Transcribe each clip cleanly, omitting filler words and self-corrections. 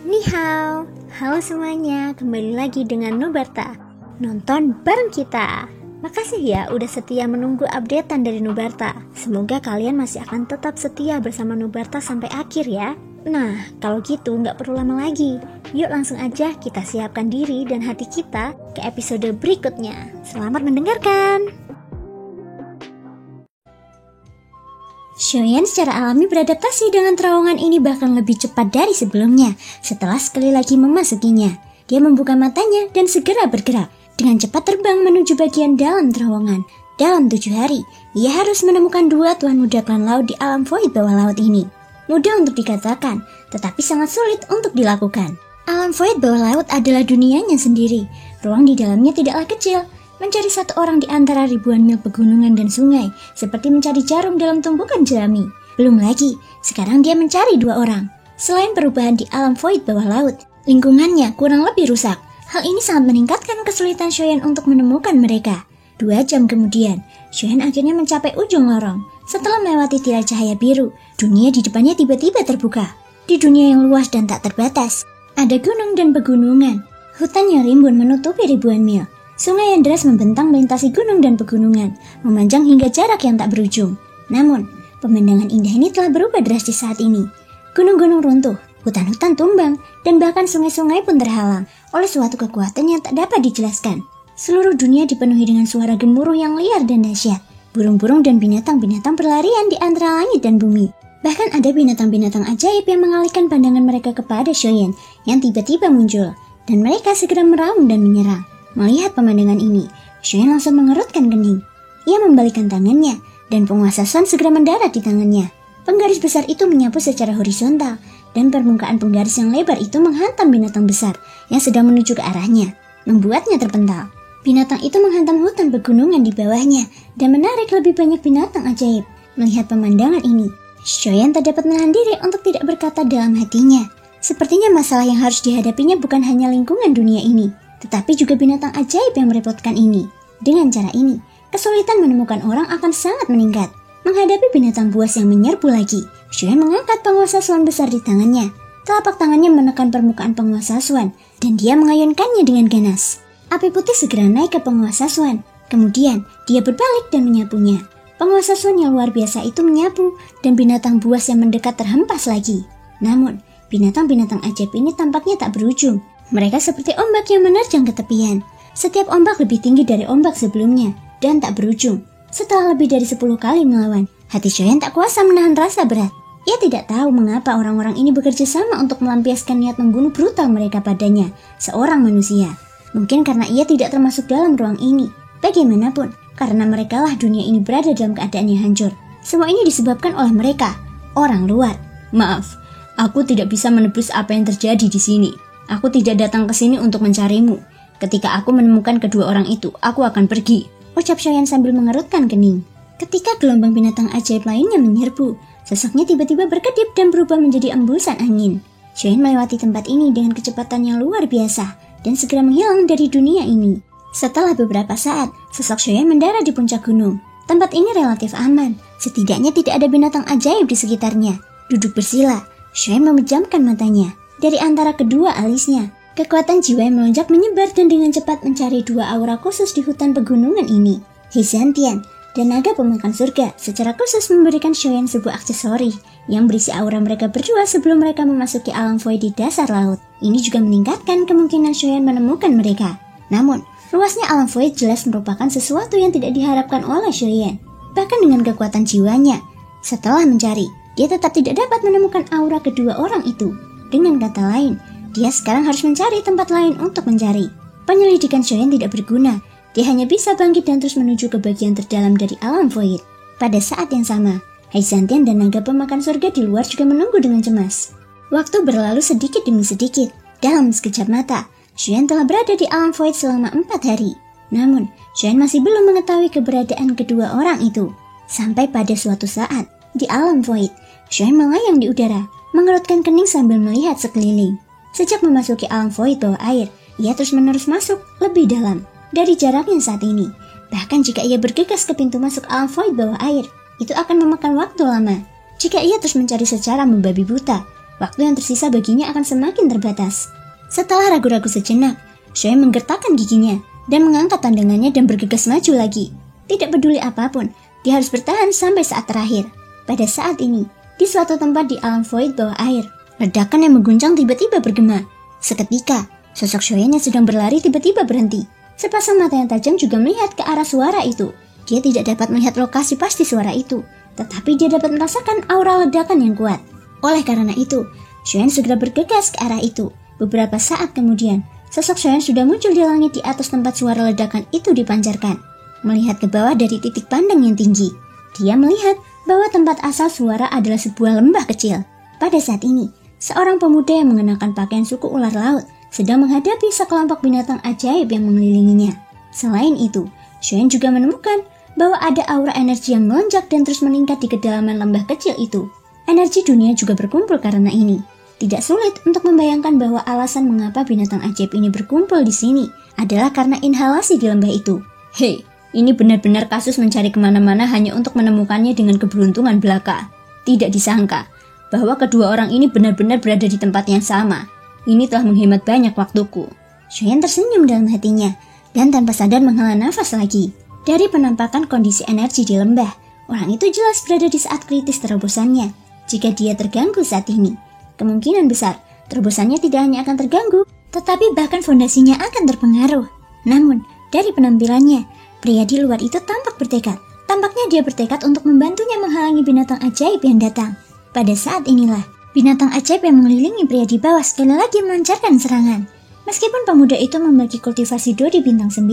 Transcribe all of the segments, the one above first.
Ni hao, halo semuanya, kembali lagi dengan Nubarta. Nonton bareng kita. Makasih ya udah setia menunggu updatean dari Nubarta. Semoga kalian masih akan tetap setia bersama Nubarta sampai akhir ya. Nah, kalau gitu nggak perlu lama lagi. Yuk langsung aja kita siapkan diri dan hati kita ke episode berikutnya. Selamat mendengarkan. Shoyan secara alami beradaptasi dengan terowongan ini bahkan lebih cepat dari sebelumnya. Setelah sekali lagi memasukinya, dia membuka matanya dan segera bergerak. Dengan cepat terbang menuju bagian dalam terowongan. Dalam 7 hari, ia harus menemukan 2 tuan muda klan laut di alam void bawah laut ini. Mudah untuk dikatakan, tetapi sangat sulit untuk dilakukan. Alam void bawah laut adalah dunianya sendiri. Ruang di dalamnya tidaklah kecil. Mencari satu orang di antara ribuan mil pegunungan dan sungai, seperti mencari jarum dalam tumpukan jerami. Belum lagi, sekarang dia mencari 2 orang. Selain perubahan di alam void bawah laut, lingkungannya kurang lebih rusak. Hal ini sangat meningkatkan kesulitan Shoyan untuk menemukan mereka. 2 jam kemudian, Shoyan akhirnya mencapai ujung lorong. Setelah melewati tirai cahaya biru, dunia di depannya tiba-tiba terbuka. Di dunia yang luas dan tak terbatas, ada gunung dan pegunungan. Hutan yang rimbun menutupi ribuan mil. Sungai yang deras membentang melintasi gunung dan pegunungan, memanjang hingga jarak yang tak berujung. Namun, pemandangan indah ini telah berubah drastis saat ini. Gunung-gunung runtuh, hutan-hutan tumbang, dan bahkan sungai-sungai pun terhalang oleh suatu kekuatan yang tak dapat dijelaskan. Seluruh dunia dipenuhi dengan suara gemuruh yang liar dan dahsyat. Burung-burung dan binatang-binatang berlarian di antara langit dan bumi. Bahkan ada binatang-binatang ajaib yang mengalihkan pandangan mereka kepada Shoyan yang tiba-tiba muncul, dan mereka segera meraung dan menyerang. Melihat pemandangan ini, Shoyan langsung mengerutkan kening. Ia membalikkan tangannya, dan penguasa Sun segera mendarat di tangannya. Penggaris besar itu menyapu secara horizontal, dan permukaan penggaris yang lebar itu menghantam binatang besar yang sedang menuju ke arahnya, membuatnya terpental. Binatang itu menghantam hutan pegunungan di bawahnya, dan menarik lebih banyak binatang ajaib. Melihat pemandangan ini, Shoyan tak dapat menahan diri untuk tidak berkata dalam hatinya. Sepertinya masalah yang harus dihadapinya bukan hanya lingkungan dunia ini, tetapi juga binatang ajaib yang merepotkan ini. Dengan cara ini, kesulitan menemukan orang akan sangat meningkat. Menghadapi binatang buas yang menyerbu lagi, Shoyan mengangkat penguasa Swan besar di tangannya. Telapak tangannya menekan permukaan penguasa Swan, dan dia mengayunkannya dengan ganas. Api putih segera naik ke penguasa Swan. Kemudian, dia berbalik dan menyapunya. Penguasa Swan yang luar biasa itu menyapu, dan binatang buas yang mendekat terhempas lagi. Namun, binatang-binatang ajaib ini tampaknya tak berujung. Mereka seperti ombak yang menerjang ke tepian. Setiap ombak lebih tinggi dari ombak sebelumnya dan tak berujung. Setelah lebih dari 10 kali melawan, hati Shoyan tak kuasa menahan rasa berat. Ia tidak tahu mengapa orang-orang ini bekerja sama untuk melampiaskan niat membunuh brutal mereka padanya, seorang manusia. Mungkin karena ia tidak termasuk dalam ruang ini. Bagaimanapun, karena merekalah dunia ini berada dalam keadaan yang hancur. Semua ini disebabkan oleh mereka, orang luar. Maaf, aku tidak bisa menebus apa yang terjadi di sini. Aku tidak datang ke sini untuk mencarimu. Ketika aku menemukan kedua orang itu, aku akan pergi, ucap Shoyan sambil mengerutkan kening. Ketika gelombang binatang ajaib lainnya menyerbu, sosoknya tiba-tiba berkedip dan berubah menjadi embusan angin. Shoyan melewati tempat ini dengan kecepatan yang luar biasa dan segera menghilang dari dunia ini. Setelah beberapa saat, sosok Shoyan mendarat di puncak gunung. Tempat ini relatif aman, setidaknya tidak ada binatang ajaib di sekitarnya. Duduk bersila, Shoyan memejamkan matanya. Dari antara kedua alisnya, kekuatan jiwa yang melonjak menyebar dan dengan cepat mencari 2 aura khusus di hutan pegunungan ini. Heizantian dan naga pemakan surga secara khusus memberikan Shoyan sebuah aksesori yang berisi aura mereka berdua sebelum mereka memasuki alam void di dasar laut. Ini juga meningkatkan kemungkinan Shoyan menemukan mereka. Namun, luasnya alam void jelas merupakan sesuatu yang tidak diharapkan oleh Shoyan. Bahkan dengan kekuatan jiwanya, setelah mencari, dia tetap tidak dapat menemukan aura kedua orang itu. Dengan kata lain, dia sekarang harus mencari tempat lain untuk mencari. Penyelidikan Shoyan tidak berguna. Dia hanya bisa bangkit dan terus menuju ke bagian terdalam dari alam void. Pada saat yang sama, Heizantian dan naga pemakan surga di luar juga menunggu dengan cemas. Waktu berlalu sedikit demi sedikit. Dalam sekejap mata, Shoyan telah berada di alam void selama 4 hari. Namun, Shoyan masih belum mengetahui keberadaan kedua orang itu. Sampai pada suatu saat, di alam void, Shoyan melayang di udara, mengerutkan kening sambil melihat sekeliling. Sejak memasuki alam void bawah air, ia terus-menerus masuk lebih dalam dari jaraknya saat ini. Bahkan jika ia bergegas ke pintu masuk alam void bawah air, itu akan memakan waktu lama. Jika ia terus mencari secara membabi buta, waktu yang tersisa baginya akan semakin terbatas. Setelah ragu-ragu sejenak, Xiaoyan menggertakkan giginya dan mengangkat tandangannya dan bergegas maju lagi. Tidak peduli apapun, dia harus bertahan sampai saat terakhir. Pada saat ini, di suatu tempat di alam void bawah air, ledakan yang mengguncang tiba-tiba bergema. Seketika, sosok Xiaoyan yang sedang berlari tiba-tiba berhenti. Sepasang mata yang tajam juga melihat ke arah suara itu. Dia tidak dapat melihat lokasi pasti suara itu, tetapi dia dapat merasakan aura ledakan yang kuat. Oleh karena itu, Xiaoyan segera bergegas ke arah itu. Beberapa saat kemudian, sosok Xiaoyan sudah muncul di langit di atas tempat suara ledakan itu dipancarkan. Melihat ke bawah dari titik pandang yang tinggi, dia melihat bahwa tempat asal suara adalah sebuah lembah kecil. Pada saat ini, seorang pemuda yang mengenakan pakaian suku ular laut sedang menghadapi sekelompok binatang ajaib yang mengelilinginya. Selain itu, Xiaoyan juga menemukan bahwa ada aura energi yang melonjak dan terus meningkat di kedalaman lembah kecil itu. Energi dunia juga berkumpul karena ini. Tidak sulit untuk membayangkan bahwa alasan mengapa binatang ajaib ini berkumpul di sini adalah karena inhalasi di lembah itu. Hei, ini benar-benar kasus mencari kemana-mana hanya untuk menemukannya dengan keberuntungan belaka. Tidak disangka bahwa kedua orang ini benar-benar berada di tempat yang sama. Ini telah menghemat banyak waktuku. Xiaoyan tersenyum dalam hatinya dan tanpa sadar menghela nafas lagi. Dari penampakan kondisi energi di lembah, orang itu jelas berada di saat kritis terobosannya. Jika dia terganggu saat ini, kemungkinan besar terobosannya tidak hanya akan terganggu, tetapi bahkan fondasinya akan terpengaruh. Namun, dari penampilannya, pria di luar itu tampak bertekad. Tampaknya dia bertekad untuk membantunya menghalangi binatang ajaib yang datang. Pada saat inilah, binatang ajaib yang mengelilingi pria di bawah sekali lagi melancarkan serangan. Meskipun pemuda itu memiliki kultivasi Dodi bintang 9,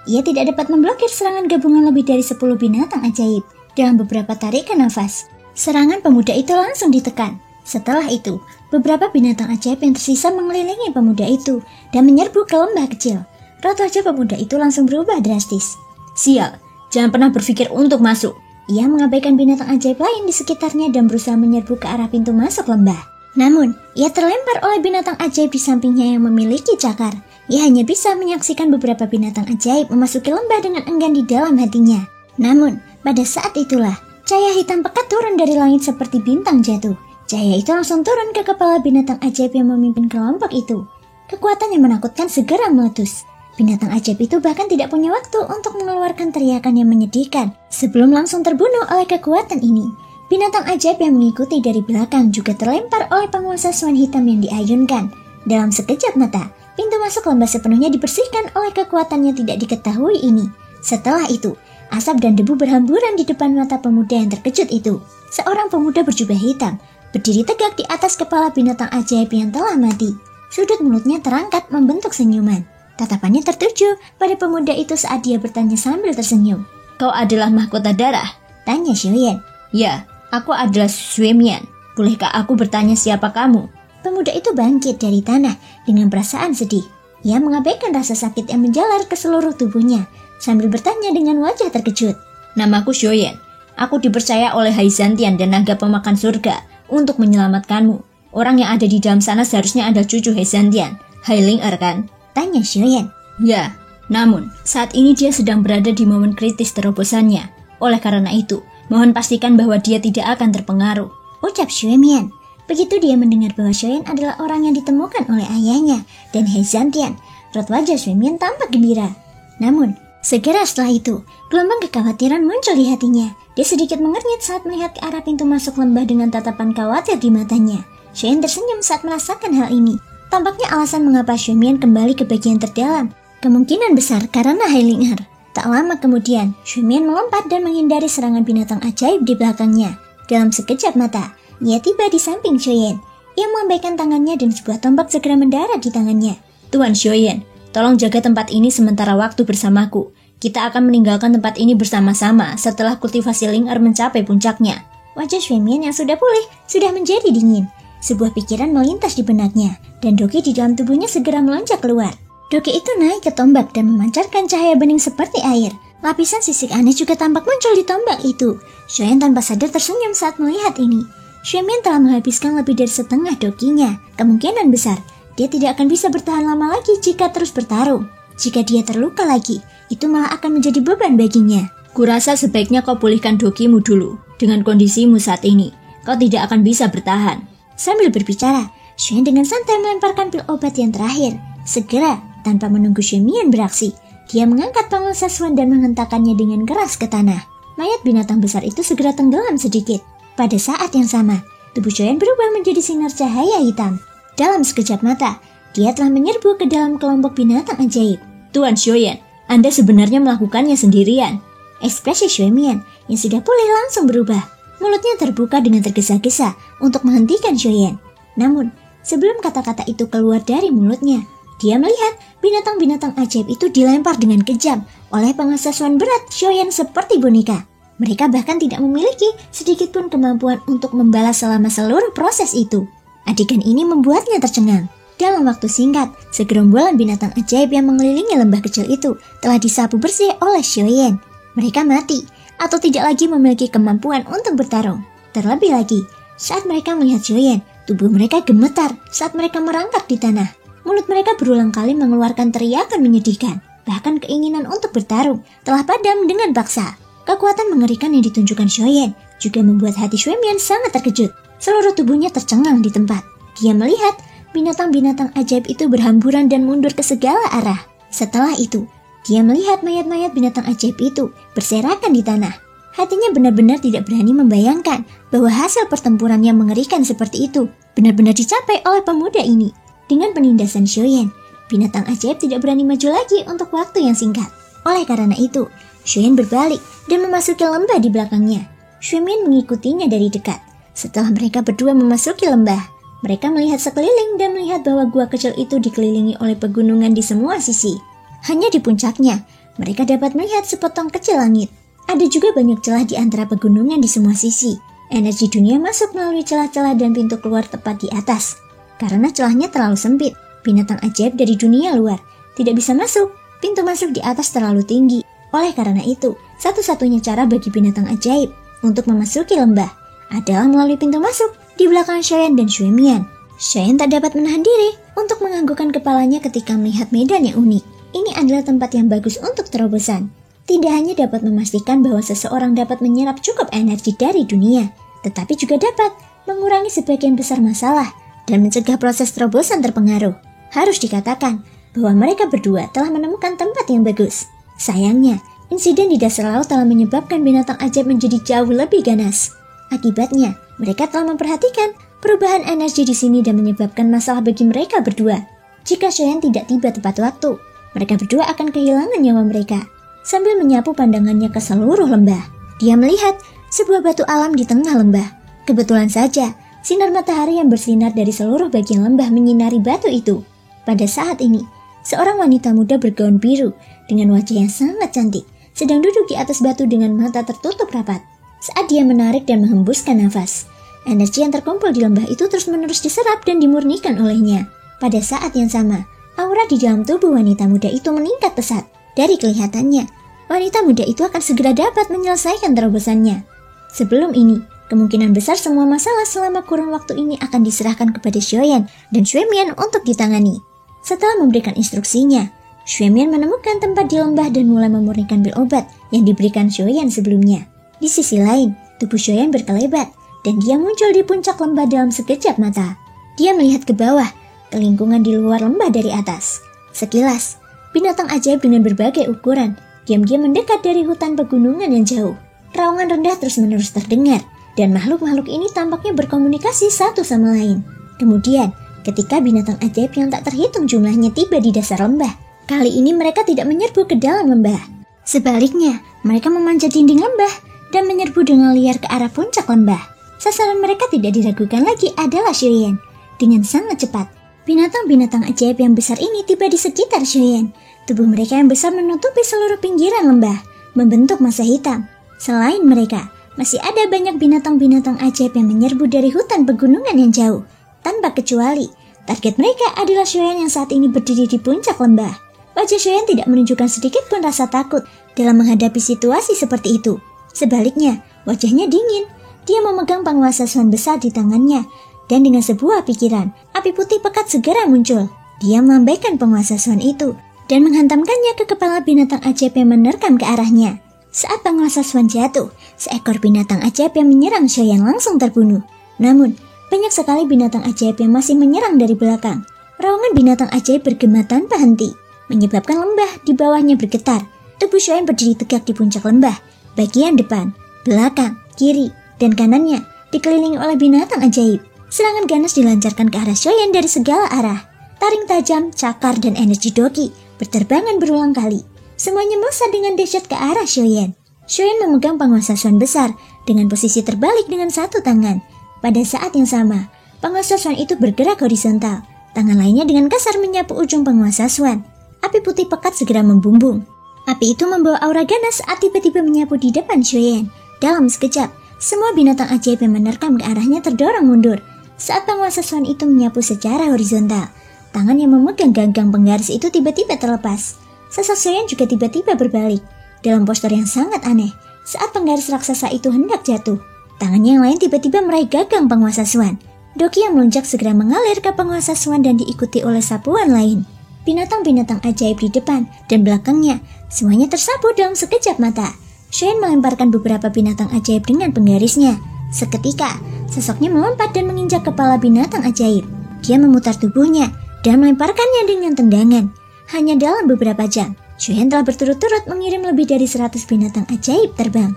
ia tidak dapat memblokir serangan gabungan lebih dari 10 binatang ajaib. Dalam beberapa tarikan nafas, serangan pemuda itu langsung ditekan. Setelah itu, beberapa binatang ajaib yang tersisa mengelilingi pemuda itu dan menyerbu ke lembah kecil. Raut wajah pemuda itu langsung berubah drastis. Sial, jangan pernah berpikir untuk masuk. Ia mengabaikan binatang ajaib lain di sekitarnya dan berusaha menyerbu ke arah pintu masuk lembah. Namun, ia terlempar oleh binatang ajaib di sampingnya yang memiliki cakar. Ia hanya bisa menyaksikan beberapa binatang ajaib memasuki lembah dengan enggan di dalam hatinya. Namun, pada saat itulah, cahaya hitam pekat turun dari langit seperti bintang jatuh. Cahaya itu langsung turun ke kepala binatang ajaib yang memimpin kelompok itu. Kekuatan yang menakutkan segera meletus. Binatang ajaib itu bahkan tidak punya waktu untuk mengeluarkan teriakan yang menyedihkan sebelum langsung terbunuh oleh kekuatan ini. Binatang ajaib yang mengikuti dari belakang juga terlempar oleh penguasa swan hitam yang diayunkan. Dalam sekejap mata, pintu masuk lembah sepenuhnya dibersihkan oleh kekuatan yang tidak diketahui ini. Setelah itu, asap dan debu berhamburan di depan mata pemuda yang terkejut itu. Seorang pemuda berjubah hitam berdiri tegak di atas kepala binatang ajaib yang telah mati. Sudut mulutnya terangkat membentuk senyuman. Tatapannya tertuju pada pemuda itu saat dia bertanya sambil tersenyum. Kau adalah mahkota darah? Tanya Xiaoyan. Ya, aku adalah Xuemian. Bolehkah aku bertanya siapa kamu? Pemuda itu bangkit dari tanah dengan perasaan sedih. Ia mengabaikan rasa sakit yang menjalar ke seluruh tubuhnya sambil bertanya dengan wajah terkejut. Namaku Xiaoyan. Aku dipercaya oleh Haizantian dan naga pemakan surga untuk menyelamatkanmu. Orang yang ada di dalam sana seharusnya adalah cucu Haizantian, Hailing'er kan? Tanya Xiaoyan. Ya, namun saat ini dia sedang berada di momen kritis terobosannya. Oleh karena itu, mohon pastikan bahwa dia tidak akan terpengaruh, ucap Xuemian. Begitu dia mendengar bahwa Xiaoyan adalah orang yang ditemukan oleh ayahnya dan Haizantian, raut wajah Xuemian tampak gembira. Namun, segera setelah itu, gelombang kekhawatiran muncul di hatinya. Dia sedikit mengernyit saat melihat ke arah pintu masuk lembah dengan tatapan khawatir di matanya. Xiaoyan tersenyum saat merasakan hal ini. Tampaknya alasan mengapa Xuemian kembali ke bagian terdalam kemungkinan besar karena Hailing'er. Tak lama kemudian, Xuemian melompat dan menghindari serangan binatang ajaib di belakangnya. Dalam sekejap mata, ia tiba di samping Xiaoyan. Ia melambaikan tangannya dan sebuah tombak segera mendarat di tangannya. Tuan Xiaoyan, tolong jaga tempat ini sementara waktu bersamaku. Kita akan meninggalkan tempat ini bersama-sama setelah kultivasi Ling'er mencapai puncaknya. Wajah Xuemian yang sudah pulih sudah menjadi dingin. Sebuah pikiran melintas di benaknya, dan doki di dalam tubuhnya segera melonjak keluar. Doki itu naik ke tombak dan memancarkan cahaya bening seperti air. Lapisan sisik aneh juga tampak muncul di tombak itu. Xiaoyan tanpa sadar tersenyum saat melihat ini. Xuemian telah menghabiskan lebih dari setengah dokinya. Kemungkinan besar, dia tidak akan bisa bertahan lama lagi jika terus bertarung. Jika dia terluka lagi, itu malah akan menjadi beban baginya. Kurasa sebaiknya kau pulihkan dokimu dulu. Dengan kondisimu saat ini, kau tidak akan bisa bertahan. Sambil berbicara, Xuan dengan santai melemparkan pil obat yang terakhir. Segera, tanpa menunggu Xuemian beraksi, dia mengangkat penguasa Swan dan menghentakkannya dengan keras ke tanah. Mayat binatang besar itu segera tenggelam sedikit. Pada saat yang sama, tubuh Xuan berubah menjadi sinar cahaya hitam. Dalam sekejap mata, dia telah menyerbu ke dalam kelompok binatang ajaib. Tuan Xuan, Anda sebenarnya melakukannya sendirian. Ekspresi Xuemian yang sudah pulih langsung berubah. Mulutnya terbuka dengan tergesa-gesa untuk menghentikan Xuan. Namun, sebelum kata-kata itu keluar dari mulutnya, dia melihat binatang-binatang ajaib itu dilempar dengan kejam oleh penguasa Swan berat Xuan seperti boneka. Mereka bahkan tidak memiliki sedikit pun kemampuan untuk membalas selama seluruh proses itu. Adegan ini membuatnya tercengang. Dalam waktu singkat, segerombolan binatang ajaib yang mengelilingi lembah kecil itu telah disapu bersih oleh Xuan. Mereka mati atau tidak lagi memiliki kemampuan untuk bertarung. Terlebih lagi, saat mereka melihat Xuan, tubuh mereka gemetar saat mereka merangkak di tanah. Mulut mereka berulang kali mengeluarkan teriakan menyedihkan. Bahkan keinginan untuk bertarung telah padam dengan paksa. Kekuatan mengerikan yang ditunjukkan Xuan juga membuat hati Xuemian sangat terkejut. Seluruh tubuhnya tercengang di tempat. Dia melihat binatang-binatang ajaib itu berhamburan dan mundur ke segala arah. Setelah itu, dia melihat mayat-mayat binatang ajaib itu berserakan di tanah. Hatinya benar-benar tidak berani membayangkan bahwa hasil pertempuran yang mengerikan seperti itu benar-benar dicapai oleh pemuda ini. Dengan penindasan Xuan, binatang ajaib tidak berani maju lagi untuk waktu yang singkat. Oleh karena itu, Xuan berbalik dan memasuki lembah di belakangnya. Xuemian mengikutinya dari dekat. Setelah mereka berdua memasuki lembah, mereka melihat sekeliling dan melihat bahwa gua kecil itu dikelilingi oleh pegunungan di semua sisi. Hanya di puncaknya, mereka dapat melihat sepotong kecil langit. Ada juga banyak celah di antara pegunungan di semua sisi. Energi dunia masuk melalui celah-celah dan pintu keluar tepat di atas. Karena celahnya terlalu sempit, binatang ajaib dari dunia luar tidak bisa masuk. Pintu masuk di atas terlalu tinggi. Oleh karena itu, satu-satunya cara bagi binatang ajaib untuk memasuki lembah adalah melalui pintu masuk di belakang Xuan dan Xuemian. Xuan tak dapat menahan diri untuk menganggukkan kepalanya ketika melihat medan yang unik. Ini adalah tempat yang bagus untuk terobosan. Tidak hanya dapat memastikan bahwa seseorang dapat menyerap cukup energi dari dunia, tetapi juga dapat mengurangi sebagian besar masalah dan mencegah proses terobosan terpengaruh. Harus dikatakan bahwa mereka berdua telah menemukan tempat yang bagus. Sayangnya, insiden di dasar laut telah menyebabkan binatang ajaib menjadi jauh lebih ganas. Akibatnya, mereka telah memperhatikan perubahan energi di sini dan menyebabkan masalah bagi mereka berdua. Jika Xuan tidak tiba tepat waktu, mereka berdua akan kehilangan nyawa mereka. Sambil menyapu pandangannya ke seluruh lembah, dia melihat sebuah batu alam di tengah lembah. Kebetulan saja, sinar matahari yang bersinar dari seluruh bagian lembah menyinari batu itu. Pada saat ini, seorang wanita muda bergaun biru dengan wajah yang sangat cantik sedang duduk di atas batu dengan mata tertutup rapat. Saat dia menarik dan menghembuskan nafas, energi yang terkumpul di lembah itu terus-menerus diserap dan dimurnikan olehnya. Pada saat yang sama, aura di dalam tubuh wanita muda itu meningkat pesat. Dari kelihatannya, wanita muda itu akan segera dapat menyelesaikan terobosannya. Sebelum ini, kemungkinan besar semua masalah selama kurun waktu ini akan diserahkan kepada Xuan dan Xuemian untuk ditangani. Setelah memberikan instruksinya, Xuemian menemukan tempat di lembah dan mulai memurnikan pil obat yang diberikan Xuan sebelumnya. Di sisi lain, tubuh Xuan berkelebat dan dia muncul di puncak lembah dalam sekejap mata. Dia melihat ke bawah, ke lingkungan di luar lembah dari atas. Sekilas, binatang ajaib dengan berbagai ukuran diam-diam mendekat dari hutan pegunungan yang jauh. Raungan rendah terus-menerus terdengar, dan makhluk-makhluk ini tampaknya berkomunikasi satu sama lain. Kemudian, ketika binatang ajaib yang tak terhitung jumlahnya tiba di dasar lembah, kali ini mereka tidak menyerbu ke dalam lembah. Sebaliknya, mereka memanjat dinding lembah dan menyerbu dengan liar ke arah puncak lembah. Sasaran mereka tidak diragukan lagi adalah Xuan. Dengan sangat cepat, binatang-binatang ajaib yang besar ini tiba di sekitar Xuan. Tubuh mereka yang besar menutupi seluruh pinggiran lembah, membentuk massa hitam. Selain mereka, masih ada banyak binatang-binatang ajaib yang menyerbu dari hutan pegunungan yang jauh. Tanpa kecuali, target mereka adalah Xuan yang saat ini berdiri di puncak lembah. Wajah Xuan tidak menunjukkan sedikit pun rasa takut dalam menghadapi situasi seperti itu. Sebaliknya, wajahnya dingin. Dia memegang penguasa Swan besar di tangannya, dan dengan sebuah pikiran, api putih pekat segera muncul. Dia melambaikan penguasa Swan itu dan menghantamkannya ke kepala binatang ajaib yang menerkam ke arahnya. Saat penguasa Swan jatuh, seekor binatang ajaib yang menyerang Xuan langsung terbunuh. Namun, banyak sekali binatang ajaib yang masih menyerang dari belakang. Terowongan binatang ajaib bergema tanpa henti, menyebabkan lembah di bawahnya bergetar. Tubuh Shoyan berdiri tegak di puncak lembah. Bagian depan, belakang, kiri, dan kanannya dikelilingi oleh binatang ajaib. Serangan ganas dilancarkan ke arah Shoyan dari segala arah. Taring tajam, cakar, dan energi doki berterbangan berulang kali. Semuanya melesat dengan dahsyat ke arah Shoyan. Shoyan memegang penguasa Swan besar dengan posisi terbalik dengan satu tangan. Pada saat yang sama, penguasa Swan itu bergerak horizontal. Tangan lainnya dengan kasar menyapu ujung penguasa Swan. Api putih pekat segera membumbung. Api itu membawa aura ganas saat tiba-tiba menyapu di depan Shoyan. Dalam sekejap, semua binatang ajaib yang menerkam ke arahnya terdorong mundur. Saat penguasa Swan itu menyapu secara horizontal, tangan yang memegang ganggang penggaris itu tiba-tiba terlepas. Sosok Shoyan juga tiba-tiba berbalik dalam postur yang sangat aneh. Saat penggaris raksasa itu hendak jatuh, tangannya yang lain tiba-tiba meraih gagang penguasa Swan. Doki yang melonjak segera mengalir ke penguasa Swan dan diikuti oleh sapuan lain. Binatang-binatang ajaib di depan dan belakangnya semuanya tersapu dalam sekejap mata. Shoyan melemparkan beberapa binatang ajaib dengan penggarisnya. Seketika, sosoknya melompat dan menginjak kepala binatang ajaib. Dia memutar tubuhnya dan melemparkannya dengan tendangan. Hanya dalam beberapa jam, Shoyan telah berturut-turut mengirim lebih dari 100 binatang ajaib terbang.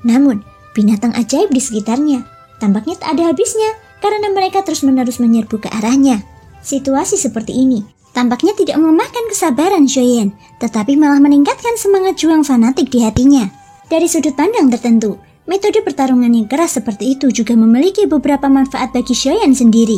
Namun, binatang ajaib di sekitarnya tampaknya tak ada habisnya karena mereka terus-menerus menyerbu ke arahnya. Situasi seperti ini tampaknya tidak melemahkan kesabaran Shoyan, tetapi malah meningkatkan semangat juang fanatik di hatinya. Dari sudut pandang tertentu, metode pertarungan yang keras seperti itu juga memiliki beberapa manfaat bagi Shoyan sendiri.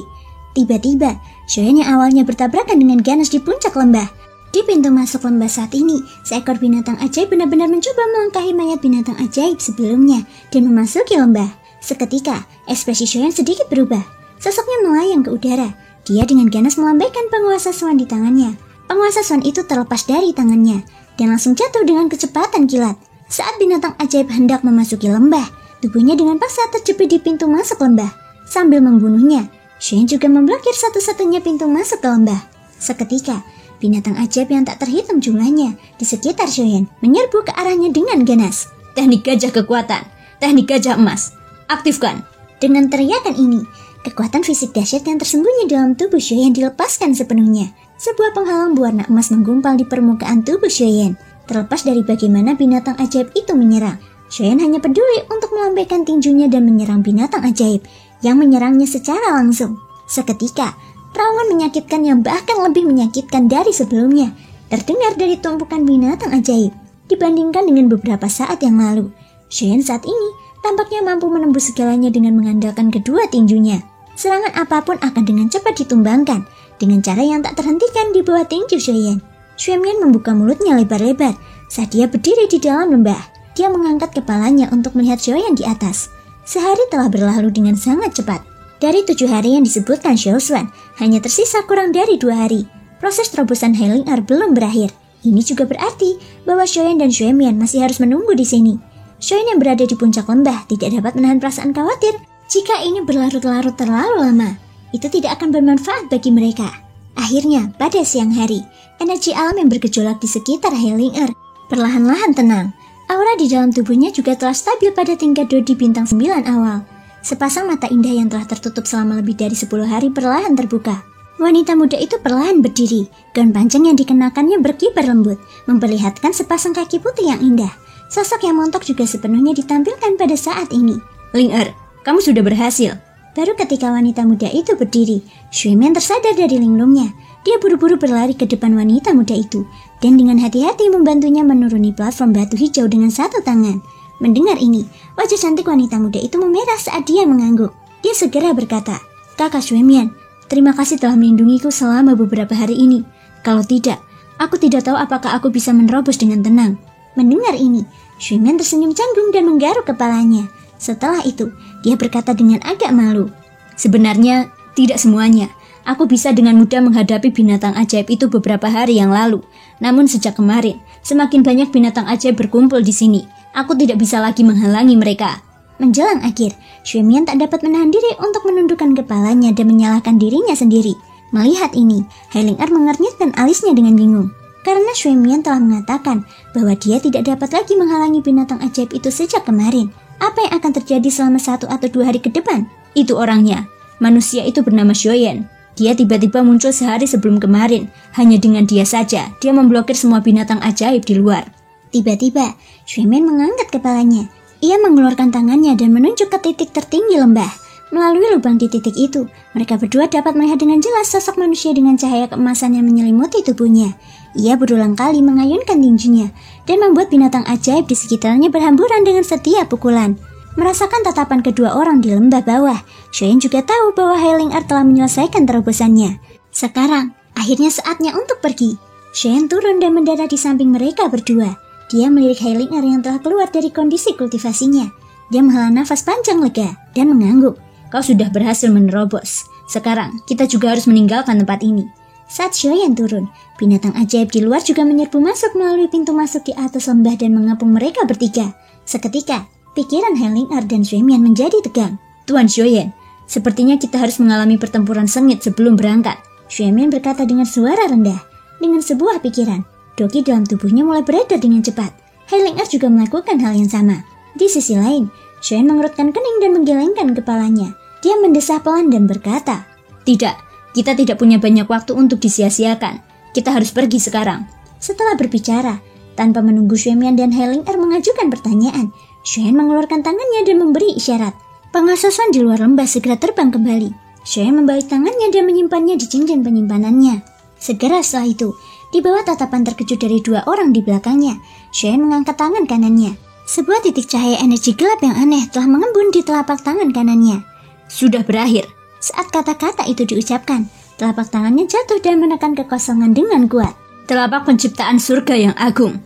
Tiba-tiba, Shoyan yang awalnya bertabrakan dengan ganas di puncak lembah. Di pintu masuk lembah saat ini, seekor binatang ajaib benar-benar mencoba melangkahi mayat binatang ajaib sebelumnya dan memasuki lembah. Seketika, ekspresi Shoyan sedikit berubah. Sosoknya melayang ke udara. Dia dengan ganas melambaikan penguasa Swan di tangannya. Penguasa Swan itu terlepas dari tangannya dan langsung jatuh dengan kecepatan kilat. Saat binatang ajaib hendak memasuki lembah, tubuhnya dengan paksa terjepit di pintu masuk lembah. Sambil membunuhnya, Shoyan juga memblokir satu-satunya pintu masuk ke lembah. Seketika, binatang ajaib yang tak terhitung jumlahnya di sekitar Shoyan menyerbu ke arahnya dengan ganas. Teknik gajah kekuatan, teknik gajah emas, aktifkan. Dengan teriakan ini, kekuatan fisik dahsyat yang tersembunyi dalam tubuh Shoyan dilepaskan sepenuhnya. Sebuah penghalang berwarna emas menggumpal di permukaan tubuh Shoyan. Terlepas dari bagaimana binatang ajaib itu menyerang, Shoyan hanya peduli untuk melambaikan tinjunya dan menyerang binatang ajaib yang menyerangnya secara langsung. Seketika, terowongan menyakitkan yang bahkan lebih menyakitkan dari sebelumnya terdengar dari tumpukan binatang ajaib. Dibandingkan dengan beberapa saat yang lalu, Shoyan saat ini tampaknya mampu menembus segalanya dengan mengandalkan kedua tinjunya. Serangan apapun akan dengan cepat ditumbangkan dengan cara yang tak terhentikan di bawah tinju Shoyan. Shoyan membuka mulutnya lebar-lebar saat dia berdiri di dalam lembah. Dia mengangkat kepalanya untuk melihat Shoyan di atas. Sehari telah berlalu dengan sangat cepat. Dari 7 hari yang disebutkan Xiao Swan, hanya tersisa kurang dari 2 hari. Proses terobosan Healing Earth belum berakhir. Ini juga berarti bahwa Shoyan dan Xuemian masih harus menunggu di sini. Shoyan yang berada di puncak lembah tidak dapat menahan perasaan khawatir jika ini berlarut-larut terlalu lama. Itu tidak akan bermanfaat bagi mereka. Akhirnya, pada siang hari, energi alam yang bergejolak di sekitar Healing Earth perlahan-lahan tenang. Aura di dalam tubuhnya juga telah stabil pada tingkat Dodi bintang 9 awal. Sepasang mata indah yang telah tertutup selama lebih dari 10 hari perlahan terbuka. Wanita muda itu perlahan berdiri. Gaun panjang yang dikenakannya berkibar lembut, memperlihatkan sepasang kaki putih yang indah. Sosok yang montok juga sepenuhnya ditampilkan pada saat ini. Ling-Er, kamu sudah berhasil. Baru ketika wanita muda itu berdiri, Xuemian tersadar dari linglungnya. Dia buru-buru berlari ke depan wanita muda itu, dan dengan hati-hati membantunya menuruni platform batu hijau dengan satu tangan. Mendengar ini, wajah cantik wanita muda itu memerah saat dia mengangguk. Dia segera berkata, "Kakak Xuemian, terima kasih telah melindungiku selama beberapa hari ini. Kalau tidak, aku tidak tahu apakah aku bisa menerobos dengan tenang." Mendengar ini, Xuemian tersenyum canggung dan menggaruk kepalanya. Setelah itu, dia berkata dengan agak malu, "Sebenarnya, tidak semuanya. Aku bisa dengan mudah menghadapi binatang ajaib itu beberapa hari yang lalu. Namun sejak kemarin, semakin banyak binatang ajaib berkumpul di sini. Aku tidak bisa lagi menghalangi mereka." Menjelang akhir, Xuemian tak dapat menahan diri untuk menundukkan kepalanya dan menyalahkan dirinya sendiri. Melihat ini, Healing Earth mengernyitkan alisnya dengan bingung. Karena Xuemian telah mengatakan bahwa dia tidak dapat lagi menghalangi binatang ajaib itu sejak kemarin. Apa yang akan terjadi selama 1 atau 2 hari ke depan? Itu orangnya. Manusia itu bernama Shoyen. Dia tiba-tiba muncul sehari sebelum kemarin. Hanya dengan dia saja, dia memblokir semua binatang ajaib di luar. Tiba-tiba, Xuemin mengangkat kepalanya. Ia mengeluarkan tangannya dan menunjuk ke titik tertinggi lembah. Melalui lubang di titik itu, mereka berdua dapat melihat dengan jelas sosok manusia dengan cahaya keemasan yang menyelimuti tubuhnya. Ia berulang kali mengayunkan tinjunya dan membuat binatang ajaib di sekitarnya berhamburan dengan setiap pukulan. Merasakan tatapan kedua orang di lembah bawah, Shoyen juga tahu bahwa Hailing Earth telah menyelesaikan terobosannya. Sekarang, akhirnya saatnya untuk pergi. Shoyen turun dan mendarat di samping mereka berdua. Dia melirik Hailing Earth yang telah keluar dari kondisi kultivasinya. Dia menghela nafas panjang lega dan mengangguk. Kau sudah berhasil menerobos. Sekarang, kita juga harus meninggalkan tempat ini. Saat Shoyen turun, binatang ajaib di luar juga menyerbu masuk melalui pintu masuk di atas lembah dan mengepung mereka bertiga. Seketika, pikiran Hailing Earth dan Xuemian menjadi tegang. Tuan Shoyen, sepertinya kita harus mengalami pertempuran sengit sebelum berangkat. Xuemian berkata dengan suara rendah. Dengan sebuah pikiran, doki dalam tubuhnya mulai beredar dengan cepat. Hailing Earth juga melakukan hal yang sama. Di sisi lain, Shoyen mengerutkan kening dan menggelengkan kepalanya. Dia mendesah pelan dan berkata, Tidak, kita tidak punya banyak waktu untuk disia-siakan. Kita harus pergi sekarang. Setelah berbicara, tanpa menunggu Xuemian dan Hailing Earth mengajukan pertanyaan, Shoyen mengeluarkan tangannya dan memberi isyarat. Pengasasan di luar lembah segera terbang kembali. Shoyen membalik tangannya dan menyimpannya di cincin penyimpanannya. Segera setelah itu, di bawah tatapan terkejut dari dua orang di belakangnya, Shoyen mengangkat tangan kanannya. Sebuah titik cahaya energi gelap yang aneh telah mengembun di telapak tangan kanannya. Sudah berakhir. Saat kata-kata itu diucapkan, telapak tangannya jatuh dan menekan kekosongan dengan kuat. Telapak penciptaan surga yang agung.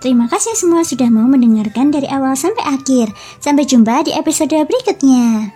Terima kasih semua sudah mau mendengarkan dari awal sampai akhir. Sampai jumpa di episode berikutnya.